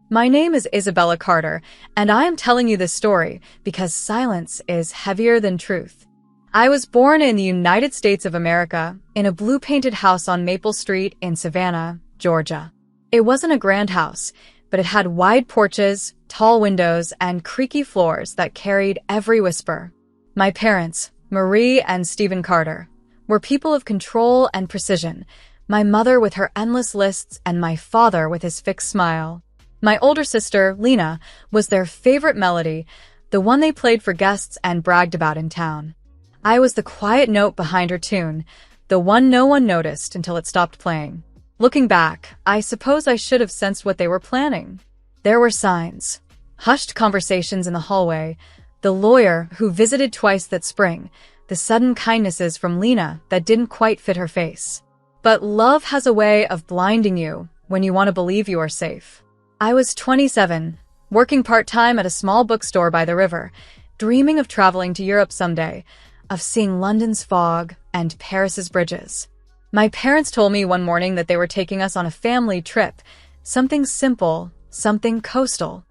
My name is Isabella Carter, and I am telling you this story because silence is heavier than truth. I was born in the United States of America, in a blue-painted house on Maple Street in Savannah, Georgia. It wasn't a grand house, but it had wide porches, tall windows, and creaky floors that carried every whisper. My parents, Marie and Stephen Carter, were people of control and precision, my mother with her endless lists and my father with his fixed smile. My older sister, Lena, was their favorite melody, the one they played for guests and bragged about in town. I was the quiet note behind her tune, the one no one noticed until it stopped playing. Looking back, I suppose I should have sensed what they were planning. There were signs. Hushed conversations in the hallway, the lawyer who visited twice that spring, the sudden kindnesses from Lena that didn't quite fit her face. But love has a way of blinding you when you want to believe you are safe. I was 27, working part-time at a small bookstore by the river, dreaming of traveling to Europe someday, of seeing London's fog and Paris's bridges. My parents told me one morning that they were taking us on a family trip, something simple, something coastal.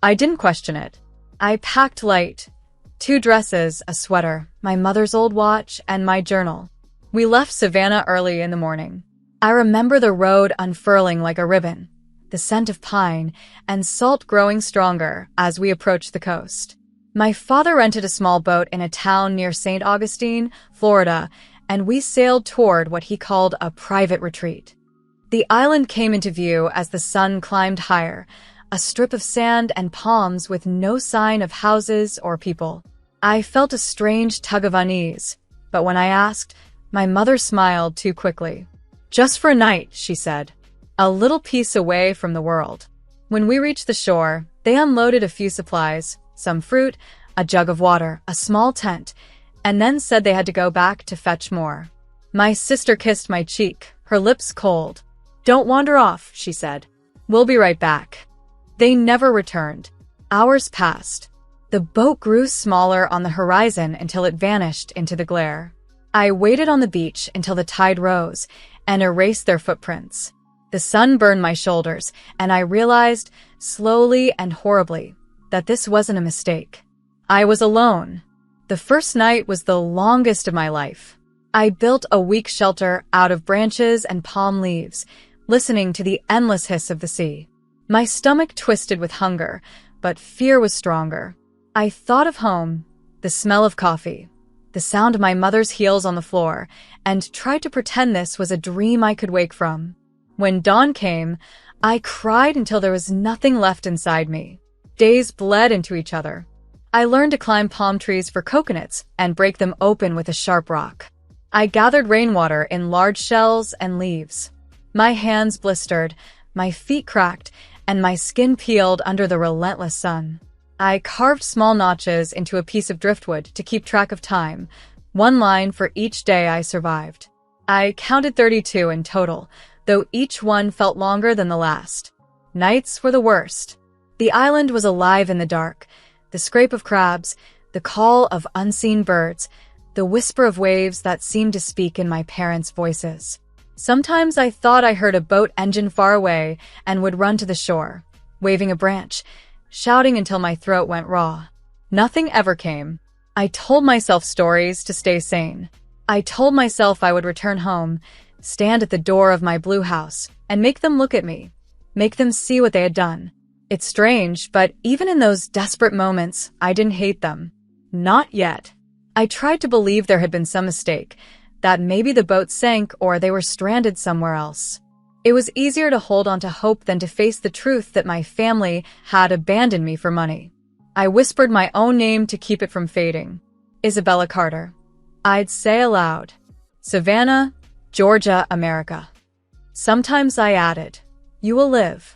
I didn't question it. I packed light, 2 dresses, a sweater, my mother's old watch, and my journal. We left Savannah early in the morning. I remember the road unfurling like a ribbon, the scent of pine and salt growing stronger as we approached the coast. My father rented a small boat in a town near St. Augustine, Florida, and we sailed toward what he called a private retreat. The island came into view as the sun climbed higher, a strip of sand and palms with no sign of houses or people. I felt a strange tug of unease, but when I asked, my mother smiled too quickly. "Just for a night," she said. A little piece away from the world. When we reached the shore, they unloaded a few supplies, some fruit, a jug of water, a small tent, and then said they had to go back to fetch more. My sister kissed my cheek, her lips cold. "Don't wander off," she said. "We'll be right back." They never returned. Hours passed. The boat grew smaller on the horizon until it vanished into the glare. I waited on the beach until the tide rose and erased their footprints. The sun burned my shoulders, and I realized, slowly and horribly, that this wasn't a mistake. I was alone. The first night was the longest of my life. I built a weak shelter out of branches and palm leaves, listening to the endless hiss of the sea. My stomach twisted with hunger, but fear was stronger. I thought of home, the smell of coffee, the sound of my mother's heels on the floor, and tried to pretend this was a dream I could wake from. When dawn came, I cried until there was nothing left inside me. Days bled into each other. I learned to climb palm trees for coconuts and break them open with a sharp rock. I gathered rainwater in large shells and leaves. My hands blistered, my feet cracked, and my skin peeled under the relentless sun. I carved small notches into a piece of driftwood to keep track of time, 1 line for each day I survived. I counted 32 in total, though each one felt longer than the last. Nights were the worst. The island was alive in the dark, the scrape of crabs, the call of unseen birds, the whisper of waves that seemed to speak in my parents' voices. Sometimes I thought I heard a boat engine far away and would run to the shore, waving a branch, shouting until my throat went raw. Nothing ever came. I told myself stories to stay sane. I told myself I would return home, stand at the door of my blue house, and make them look at me, make them see what they had done. It's strange, but even in those desperate moments, I didn't hate them. Not yet. I tried to believe there had been some mistake, that maybe the boat sank or they were stranded somewhere else. It was easier to hold on to hope than to face the truth that my family had abandoned me for money. I whispered my own name to keep it from fading. Isabella Carter. I'd say aloud, Savannah, Georgia, America. Sometimes I added, "You will live."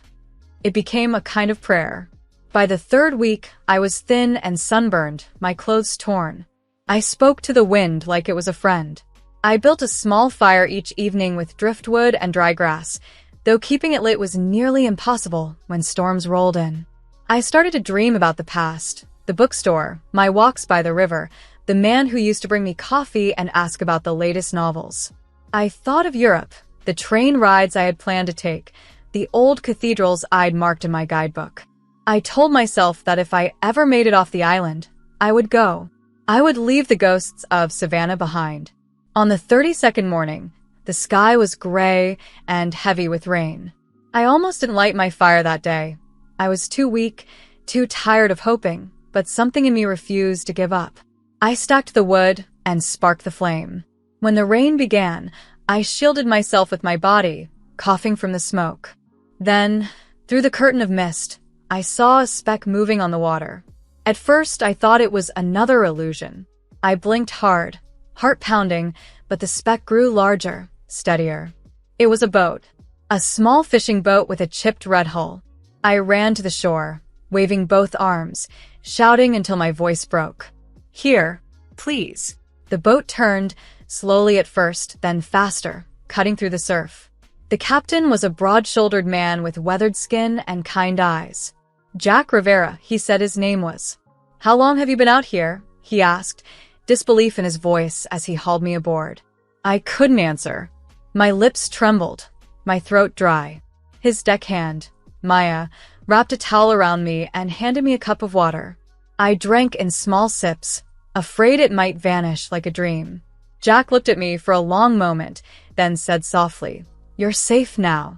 It became a kind of prayer. By the 3rd week, I was thin and sunburned, my clothes torn. I spoke to the wind like it was a friend. I built a small fire each evening with driftwood and dry grass, though keeping it lit was nearly impossible when storms rolled in. I started to dream about the past, the bookstore, my walks by the river, the man who used to bring me coffee and ask about the latest novels. I thought of Europe, the train rides I had planned to take, the old cathedrals I'd marked in my guidebook. I told myself that if I ever made it off the island, I would go. I would leave the ghosts of Savannah behind. On the 32nd morning, the sky was gray and heavy with rain. I almost didn't light my fire that day. I was too weak, too tired of hoping, but something in me refused to give up. I stacked the wood and sparked the flame. When the rain began, I shielded myself with my body, coughing from the smoke. Then, through the curtain of mist, I saw a speck moving on the water. At first, I thought it was another illusion. I blinked hard, heart pounding, but the speck grew larger, steadier. It was a boat. A small fishing boat with a chipped red hull. I ran to the shore, waving both arms, shouting until my voice broke. "Here, please." The boat turned, slowly at first, then faster, cutting through the surf. The captain was a broad-shouldered man with weathered skin and kind eyes. Jack Rivera, he said his name was. "How long have you been out here?" he asked, disbelief in his voice as he hauled me aboard. I couldn't answer. My lips trembled, my throat dry. His deckhand, Maya, wrapped a towel around me and handed me a cup of water. I drank in small sips, afraid it might vanish like a dream. Jack looked at me for a long moment, then said softly, "You're safe now."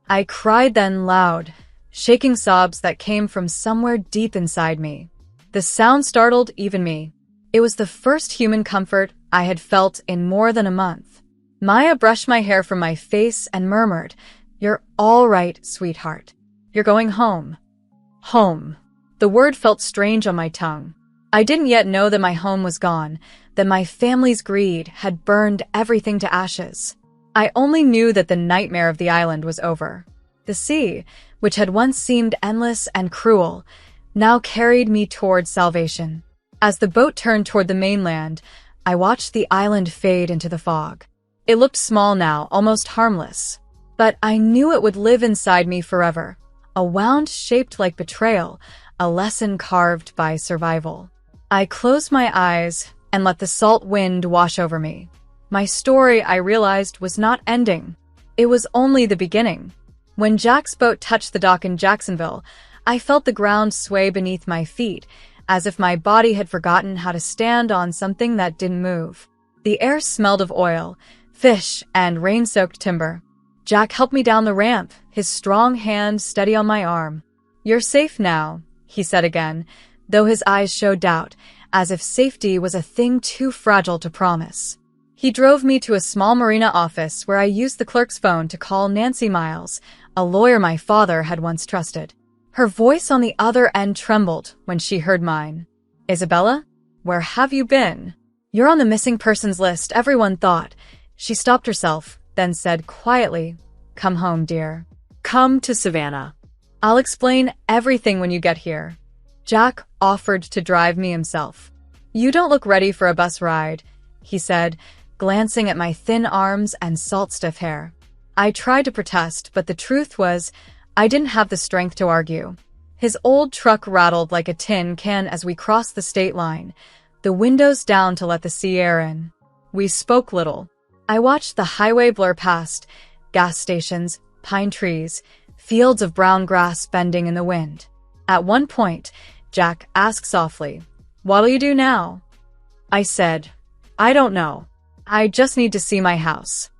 I cried then loud, shaking sobs that came from somewhere deep inside me. The sound startled even me. It was the first human comfort I had felt in more than a month. Maya brushed my hair from my face and murmured, "You're all right, sweetheart. You're going home." Home. The word felt strange on my tongue. I didn't yet know that my home was gone, that my family's greed had burned everything to ashes. I only knew that the nightmare of the island was over. The sea, which had once seemed endless and cruel, now carried me toward salvation. As the boat turned toward the mainland, I watched the island fade into the fog. It looked small now, almost harmless. But I knew it would live inside me forever. A wound shaped like betrayal, a lesson carved by survival. I closed my eyes and let the salt wind wash over me. My story, I realized, was not ending. It was only the beginning. When Jack's boat touched the dock in Jacksonville, I felt the ground sway beneath my feet, as if my body had forgotten how to stand on something that didn't move. The air smelled of oil, fish, and rain-soaked timber. Jack helped me down the ramp, his strong hand steady on my arm. "You're safe now," he said again, though his eyes showed doubt, as if safety was a thing too fragile to promise. He drove me to a small marina office where I used the clerk's phone to call Nancy Miles, a lawyer my father had once trusted. Her voice on the other end trembled when she heard mine. "Isabella? Where have you been? You're on the missing persons list, everyone thought." She stopped herself, then said quietly, "Come home, dear. Come to Savannah. I'll explain everything when you get here." Jack offered to drive me himself. "You don't look ready for a bus ride," he said, glancing at my thin arms and salt-stiff hair. I tried to protest, but the truth was, I didn't have the strength to argue. His old truck rattled like a tin can as we crossed the state line, the windows down to let the sea air in. We spoke little. I watched the highway blur past, gas stations, pine trees, fields of brown grass bending in the wind. At one point, Jack asked softly, "What'll you do now?" I said, "I don't know. I just need to see my house."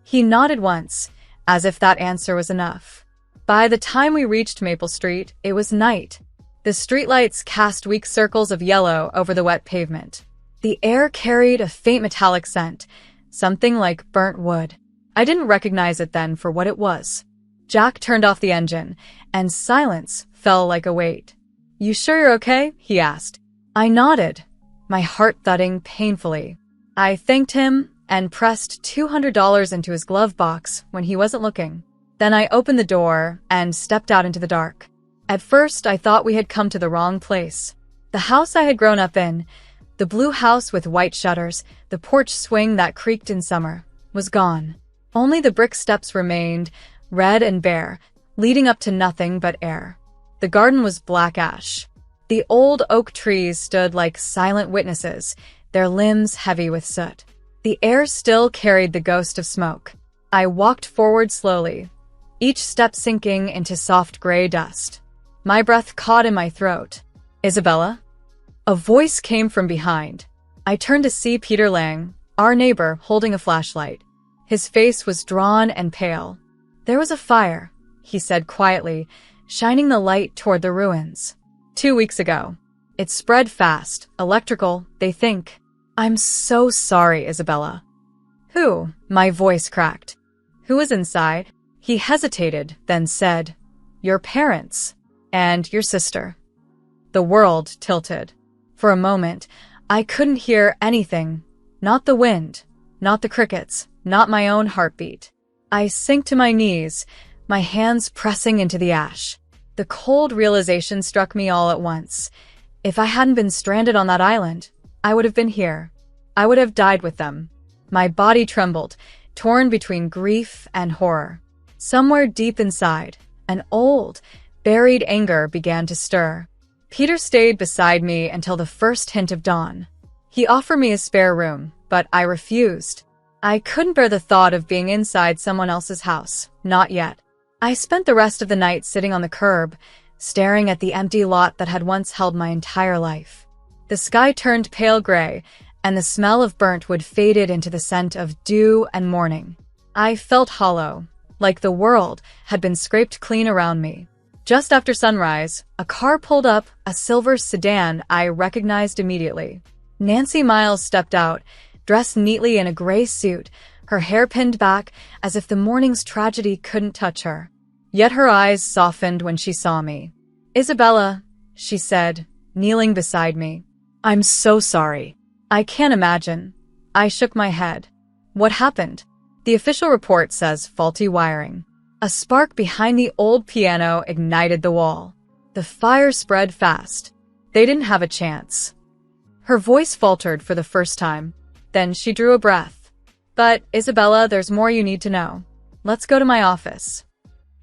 He nodded once, as if that answer was enough. By the time we reached Maple Street, it was night. The streetlights cast weak circles of yellow over the wet pavement. The air carried a faint metallic scent, something like burnt wood. I didn't recognize it then for what it was. Jack turned off the engine, and silence fell like a weight. "You sure you're okay?" he asked. I nodded, my heart thudding painfully. I thanked him and pressed $200 into his glove box when he wasn't looking. Then I opened the door and stepped out into the dark. At first, I thought we had come to the wrong place. The house I had grown up in, the blue house with white shutters, the porch swing that creaked in summer, was gone. Only the brick steps remained, red and bare, leading up to nothing but air. The garden was black ash. The old oak trees stood like silent witnesses, their limbs heavy with soot. The air still carried the ghost of smoke. I walked forward slowly, each step sinking into soft gray dust. My breath caught in my throat. "Isabella?" A voice came from behind. I turned to see Peter Lang, our neighbor, holding a flashlight. His face was drawn and pale. "There was a fire," he said quietly, shining the light toward the ruins. 2 weeks ago. It spread fast, electrical, they think. "I'm so sorry, Isabella." "Who?" My voice cracked. "Who was inside?" He hesitated, then said, "Your parents. And your sister." The world tilted. For a moment, I couldn't hear anything. Not the wind, not the crickets, not my own heartbeat. I sank to my knees, my hands pressing into the ash. The cold realization struck me all at once. If I hadn't been stranded on that island, I would have been here. I would have died with them. My body trembled, torn between grief and horror. Somewhere deep inside, an old, buried anger began to stir. Peter stayed beside me until the first hint of dawn. He offered me a spare room, but I refused. I couldn't bear the thought of being inside someone else's house, not yet. I spent the rest of the night sitting on the curb, staring at the empty lot that had once held my entire life. The sky turned pale gray, and the smell of burnt wood faded into the scent of dew and morning. I felt hollow, like the world had been scraped clean around me. Just after sunrise, a car pulled up, a silver sedan I recognized immediately. Nancy Miles stepped out, dressed neatly in a gray suit, her hair pinned back as if the morning's tragedy couldn't touch her. Yet her eyes softened when she saw me. "Isabella," she said, kneeling beside me. "I'm so sorry." "I can't imagine." I shook my head. "What happened?" "The official report says faulty wiring." A spark behind the old piano ignited the wall. The fire spread fast. They didn't have a chance. Her voice faltered for the first time. Then she drew a breath. "But, Isabella, there's more you need to know. Let's go to my office."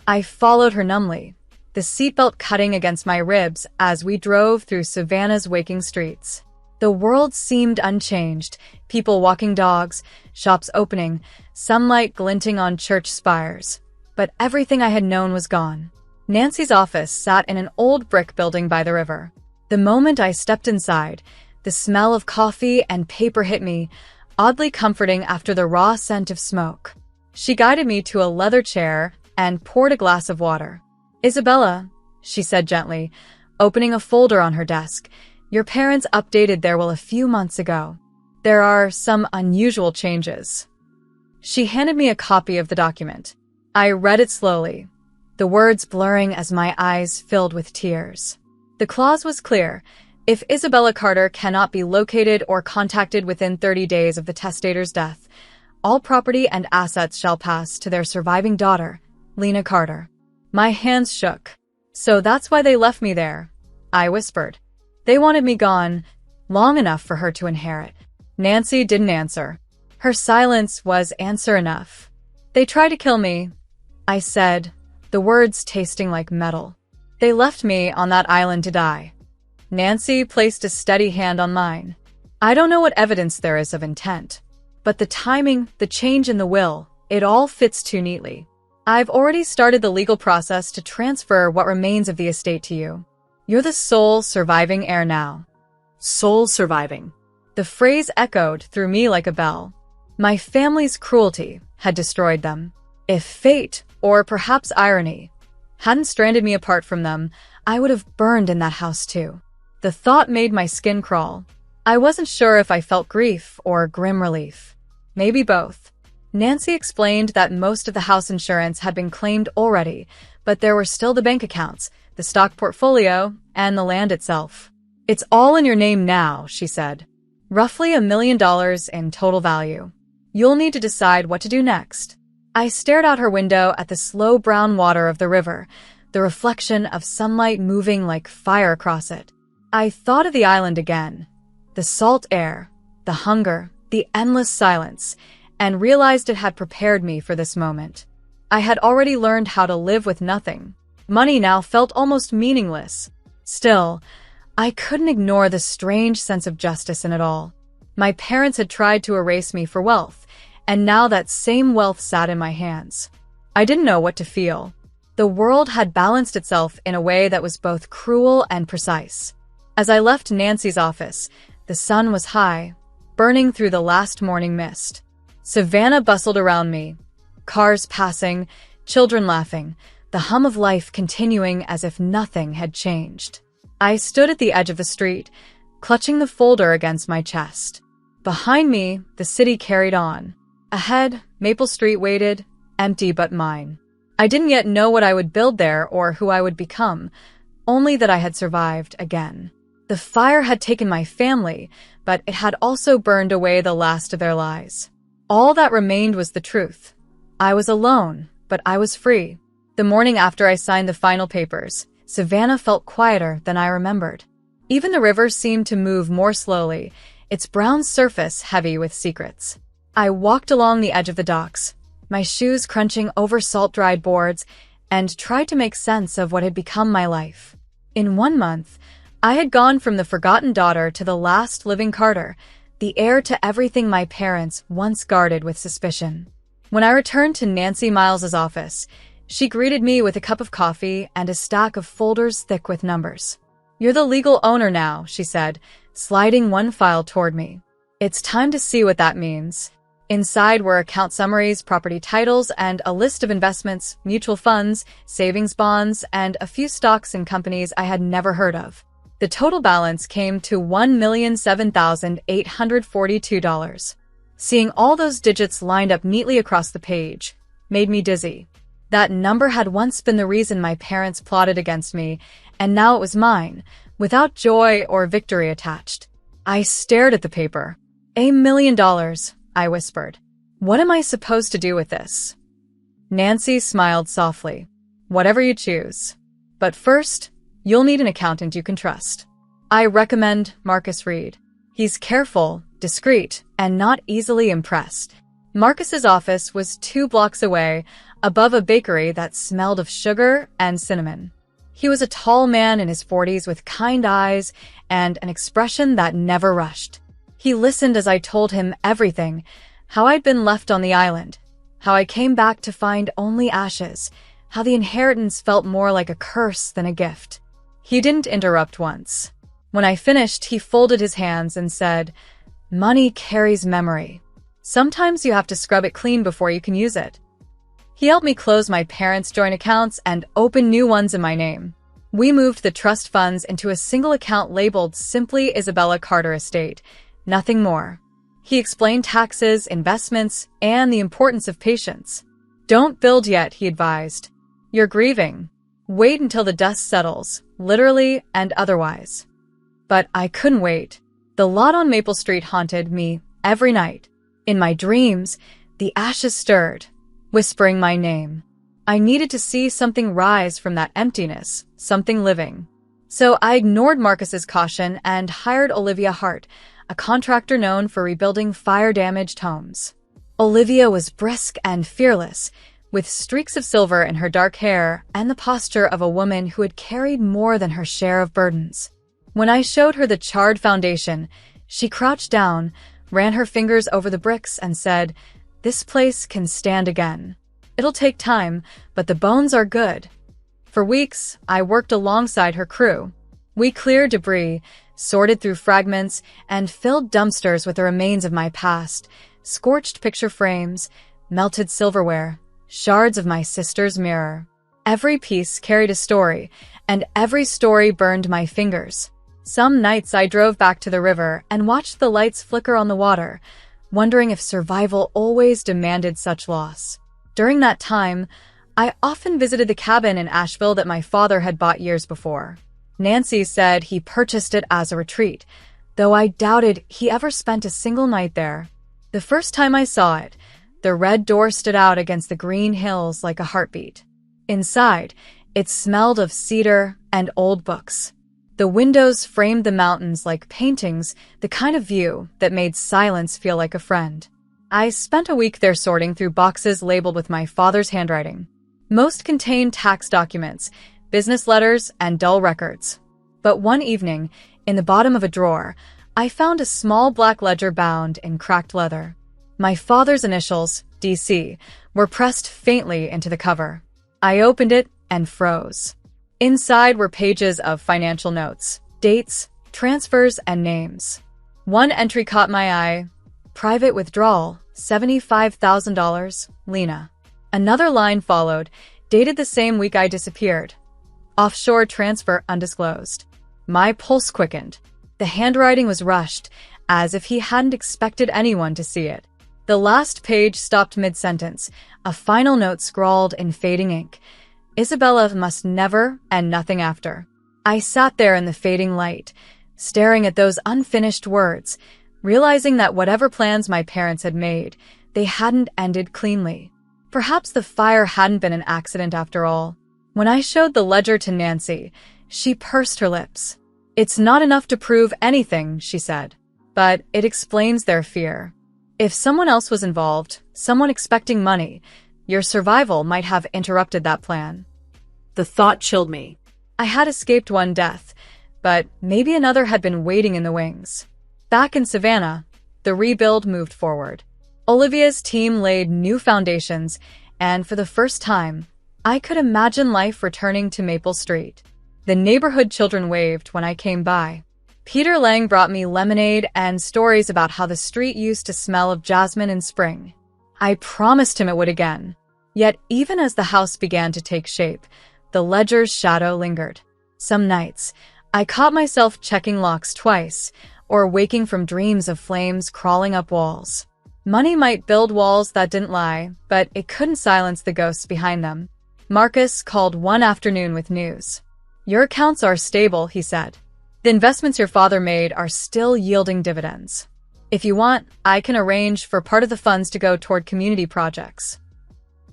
I followed her numbly, the seatbelt cutting against my ribs as we drove through Savannah's waking streets. The world seemed unchanged, people walking dogs, shops opening, sunlight glinting on church spires. But everything I had known was gone. Nancy's office sat in an old brick building by the river. The moment I stepped inside, the smell of coffee and paper hit me, oddly comforting after the raw scent of smoke. She guided me to a leather chair and poured a glass of water. "Isabella," she said gently, opening a folder on her desk, "your parents updated their will a few months ago. There are some unusual changes." She handed me a copy of the document. I read it slowly, the words blurring as my eyes filled with tears. The clause was clear. If Isabella Carter cannot be located or contacted within 30 days of the testator's death, all property and assets shall pass to their surviving daughter, Lena Carter. My hands shook. "So that's why they left me there," I whispered. "They wanted me gone long enough for her to inherit." Nancy didn't answer. Her silence was answer enough. "They tried to kill me," I said, the words tasting like metal. "They left me on that island to die." Nancy placed a steady hand on mine. "I don't know what evidence there is of intent, but the timing, the change in the will, it all fits too neatly. I've already started the legal process to transfer what remains of the estate to you. You're the sole surviving heir now." Sole surviving. The phrase echoed through me like a bell. My family's cruelty had destroyed them. If fate, or perhaps irony, hadn't stranded me apart from them, I would have burned in that house too. The thought made my skin crawl. I wasn't sure if I felt grief or grim relief. Maybe both. Nancy explained that most of the house insurance had been claimed already, but there were still the bank accounts, the stock portfolio, and the land itself. "It's all in your name now," she said. "Roughly $1 million in total value. You'll need to decide what to do next." I stared out her window at the slow brown water of the river, the reflection of sunlight moving like fire across it. I thought of the island again, the salt air, the hunger, the endless silence, and realized it had prepared me for this moment. I had already learned how to live with nothing. Money now felt almost meaningless. Still, I couldn't ignore the strange sense of justice in it all. My parents had tried to erase me for wealth, and now that same wealth sat in my hands. I didn't know what to feel. The world had balanced itself in a way that was both cruel and precise. As I left Nancy's office, the sun was high, burning through the last morning mist. Savannah bustled around me, cars passing, children laughing, the hum of life continuing as if nothing had changed. I stood at the edge of the street, clutching the folder against my chest. Behind me, the city carried on. Ahead, Maple Street waited, empty but mine. I didn't yet know what I would build there or who I would become, only that I had survived again. The fire had taken my family, but it had also burned away the last of their lies. All that remained was the truth. I was alone, but I was free. The morning after I signed the final papers, Savannah felt quieter than I remembered. Even the river seemed to move more slowly, its brown surface heavy with secrets. I walked along the edge of the docks, my shoes crunching over salt-dried boards, and tried to make sense of what had become my life. In 1 month, I had gone from the forgotten daughter to the last living Carter, the heir to everything my parents once guarded with suspicion. When I returned to Nancy Miles's office, she greeted me with a cup of coffee and a stack of folders thick with numbers. "You're the legal owner now," she said, sliding one file toward me. "It's time to see what that means." Inside were account summaries, property titles, and a list of investments, mutual funds, savings bonds, and a few stocks in companies I had never heard of. The total balance came to $1,007,842. Seeing all those digits lined up neatly across the page made me dizzy. That number had once been the reason my parents plotted against me, and now it was mine, without joy or victory attached. I stared at the paper. $1 million, I whispered. "What am I supposed to do with this?" Nancy smiled softly. "Whatever you choose. But first, you'll need an accountant you can trust. I recommend Marcus Reed. He's careful, discreet, and not easily impressed." Marcus's office was 2 blocks away, above a bakery that smelled of sugar and cinnamon. He was a tall man in his 40s with kind eyes and an expression that never rushed. He listened as I told him everything, how I'd been left on the island, how I came back to find only ashes, how the inheritance felt more like a curse than a gift. He didn't interrupt once. When I finished, he folded his hands and said, "Money carries memory. Sometimes you have to scrub it clean before you can use it." He helped me close my parents' joint accounts and open new ones in my name. We moved the trust funds into a single account labeled simply Isabella Carter Estate, nothing more. He explained taxes, investments, and the importance of patience. "Don't build yet," he advised. "You're grieving. Wait until the dust settles, literally and otherwise." But I couldn't wait. The lot on Maple Street haunted me every night. In my dreams, the ashes stirred, whispering my name. I needed to see something rise from that emptiness, something living. So I ignored Marcus's caution and hired Olivia Hart, a contractor known for rebuilding fire-damaged homes. Olivia was brisk and fearless, with streaks of silver in her dark hair and the posture of a woman who had carried more than her share of burdens. When I showed her the charred foundation, she crouched down, ran her fingers over the bricks, and said, "This place can stand again. It'll take time, but the bones are good." For weeks, I worked alongside her crew. We cleared debris, sorted through fragments, and filled dumpsters with the remains of my past, scorched picture frames, melted silverware, shards of my sister's mirror. Every piece carried a story, and every story burned my fingers. Some nights I drove back to the river and watched the lights flicker on the water, wondering if survival always demanded such loss. During that time, I often visited the cabin in Asheville that my father had bought years before. Nancy said he purchased it as a retreat, though I doubted he ever spent a single night there. The first time I saw it, the red door stood out against the green hills like a heartbeat. Inside, it smelled of cedar and old books. The windows framed the mountains like paintings, the kind of view that made silence feel like a friend. I spent a week there sorting through boxes labeled with my father's handwriting. Most contained tax documents, business letters, and dull records. But one evening, in the bottom of a drawer, I found a small black ledger bound in cracked leather. My father's initials, DC, were pressed faintly into the cover. I opened it and froze. Inside were pages of financial notes, dates, transfers, and names. One entry caught my eye. Private withdrawal, $75,000, Lena. Another line followed, dated the same week I disappeared. Offshore transfer undisclosed. My pulse quickened. The handwriting was rushed, as if he hadn't expected anyone to see it. The last page stopped mid-sentence, a final note scrawled in fading ink. Isabella must never, and nothing after. I sat there in the fading light, staring at those unfinished words, realizing that whatever plans my parents had made, they hadn't ended cleanly. Perhaps the fire hadn't been an accident after all. When I showed the ledger to Nancy, she pursed her lips. "It's not enough to prove anything," she said, "but it explains their fear. If someone else was involved, someone expecting money, your survival might have interrupted that plan." The thought chilled me. I had escaped one death, but maybe another had been waiting in the wings. Back in Savannah, the rebuild moved forward. Olivia's team laid new foundations, and for the first time, I could imagine life returning to Maple Street. The neighborhood children waved when I came by. Peter Lang brought me lemonade and stories about how the street used to smell of jasmine in spring. I promised him it would again. Yet even as the house began to take shape, the ledger's shadow lingered. Some nights, I caught myself checking locks twice, or waking from dreams of flames crawling up walls. Money might build walls that didn't lie, but it couldn't silence the ghosts behind them. Marcus called one afternoon with news. "Your accounts are stable," he said. "The investments your father made are still yielding dividends. If you want, I can arrange for part of the funds to go toward community projects."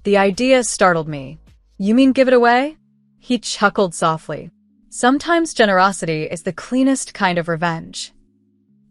The idea startled me. "You mean give it away?" He chuckled softly. "Sometimes generosity is the cleanest kind of revenge."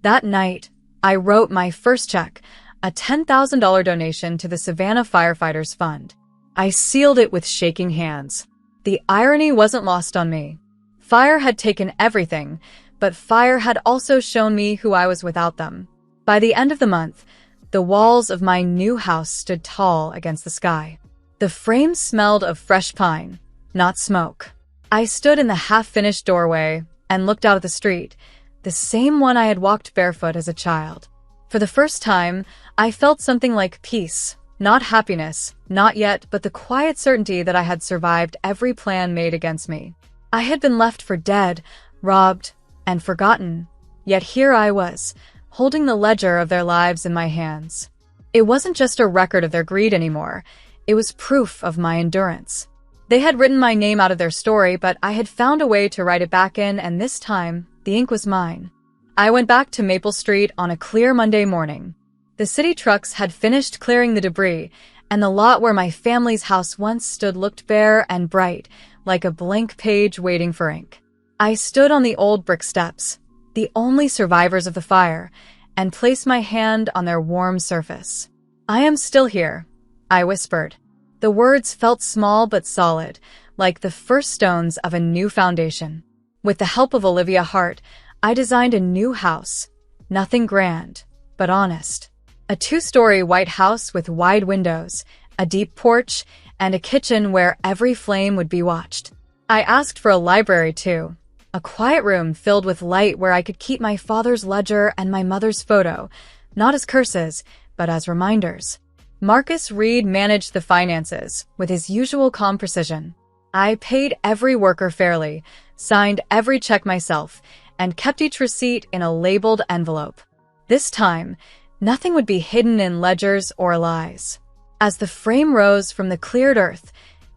That night, I wrote my first check, a $10,000 donation to the Savannah Firefighters Fund. I sealed it with shaking hands. The irony wasn't lost on me. Fire had taken everything, but fire had also shown me who I was without them. By the end of the month, the walls of my new house stood tall against the sky. The frame smelled of fresh pine, not smoke. I stood in the half-finished doorway and looked out at the street, the same one I had walked barefoot as a child. For the first time, I felt something like peace, not happiness, not yet, but the quiet certainty that I had survived every plan made against me. I had been left for dead, robbed, and forgotten, yet here I was, holding the ledger of their lives in my hands. It wasn't just a record of their greed anymore, it was proof of my endurance. They had written my name out of their story, but I had found a way to write it back in, and this time, the ink was mine. I went back to Maple Street on a clear Monday morning. The city trucks had finished clearing the debris, and the lot where my family's house once stood looked bare and bright, like a blank page waiting for ink. I stood on the old brick steps, the only survivors of the fire, and placed my hand on their warm surface. "I am still here," I whispered. The words felt small but solid, like the first stones of a new foundation. With the help of Olivia Hart, I designed a new house. Nothing grand, but honest. A 2-story white house with wide windows, a deep porch, and a kitchen where every flame would be watched. I asked for a library too, a quiet room filled with light where I could keep my father's ledger and my mother's photo, not as curses, but as reminders. Marcus Reed managed the finances with his usual calm precision. I paid every worker fairly, signed every check myself, and kept each receipt in a labeled envelope. This time, nothing would be hidden in ledgers or lies. As the frame rose from the cleared earth,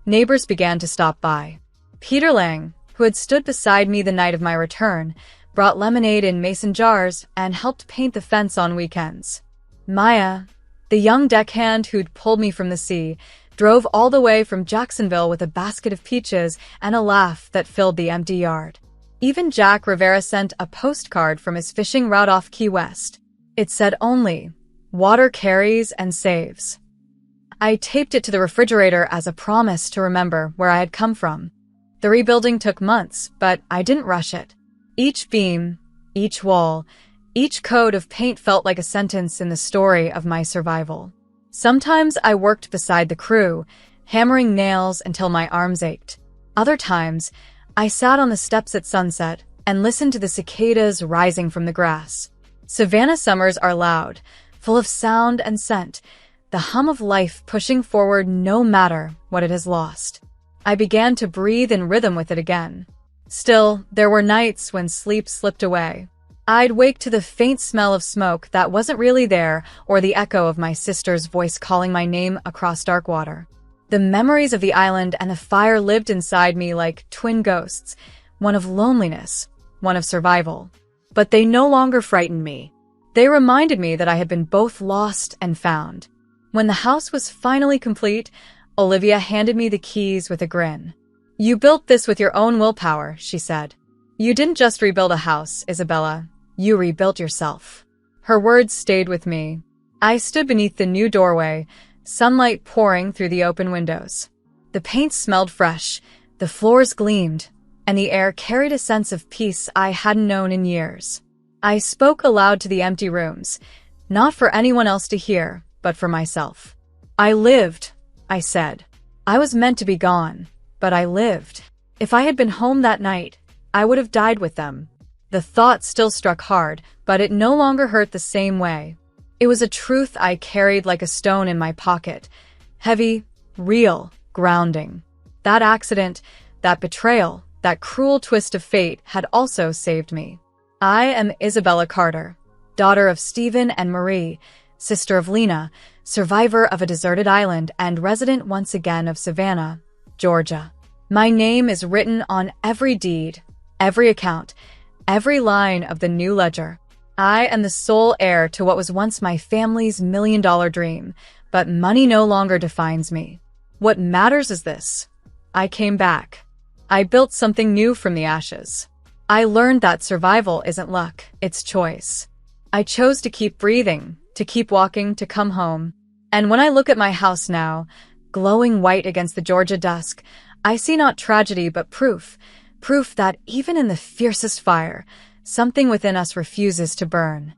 neighbors began to stop by. Peter Lang, who had stood beside me the night of my return, brought lemonade in mason jars and helped paint the fence on weekends. Maya, the young deckhand who'd pulled me from the sea, drove all the way from Jacksonville with a basket of peaches and a laugh that filled the empty yard. Even Jack Rivera sent a postcard from his fishing route off Key West. It said only, "Water carries and saves." I taped it to the refrigerator as a promise to remember where I had come from. The rebuilding took months, but I didn't rush it. Each beam, each wall, each coat of paint felt like a sentence in the story of my survival. Sometimes I worked beside the crew, hammering nails until my arms ached. Other times, I sat on the steps at sunset and listened to the cicadas rising from the grass. Savannah summers are loud, full of sound and scent, the hum of life pushing forward no matter what it has lost. I began to breathe in rhythm with it again. Still, there were nights when sleep slipped away. I'd wake to the faint smell of smoke that wasn't really there or the echo of my sister's voice calling my name across dark water. The memories of the island and the fire lived inside me like twin ghosts, one of loneliness, one of survival. But they no longer frightened me. They reminded me that I had been both lost and found. When the house was finally complete, Olivia handed me the keys with a grin. "You built this with your own willpower," she said. "You didn't just rebuild a house, Isabella. You rebuilt yourself." Her words stayed with me. I stood beneath the new doorway, sunlight pouring through the open windows. The paint smelled fresh, the floors gleamed, and the air carried a sense of peace I hadn't known in years. I spoke aloud to the empty rooms, not for anyone else to hear, but for myself. "I lived," I said. "I was meant to be gone, but I lived. If I had been home that night, I would have died with them." The thought still struck hard, but it no longer hurt the same way. It was a truth I carried like a stone in my pocket. Heavy, real, grounding. That accident, that betrayal, that cruel twist of fate had also saved me. I am Isabella Carter, daughter of Stephen and Marie, sister of Lena, survivor of a deserted island and resident once again of Savannah, Georgia. My name is written on every deed, every account, every line of the new ledger. I am the sole heir to what was once my family's $1 million dream, but money no longer defines me. What matters is this. I came back. I built something new from the ashes. I learned that survival isn't luck, it's choice. I chose to keep breathing, to keep walking, to come home. And when I look at my house now, glowing white against the Georgia dusk, I see not tragedy but proof that even in the fiercest fire, something within us refuses to burn.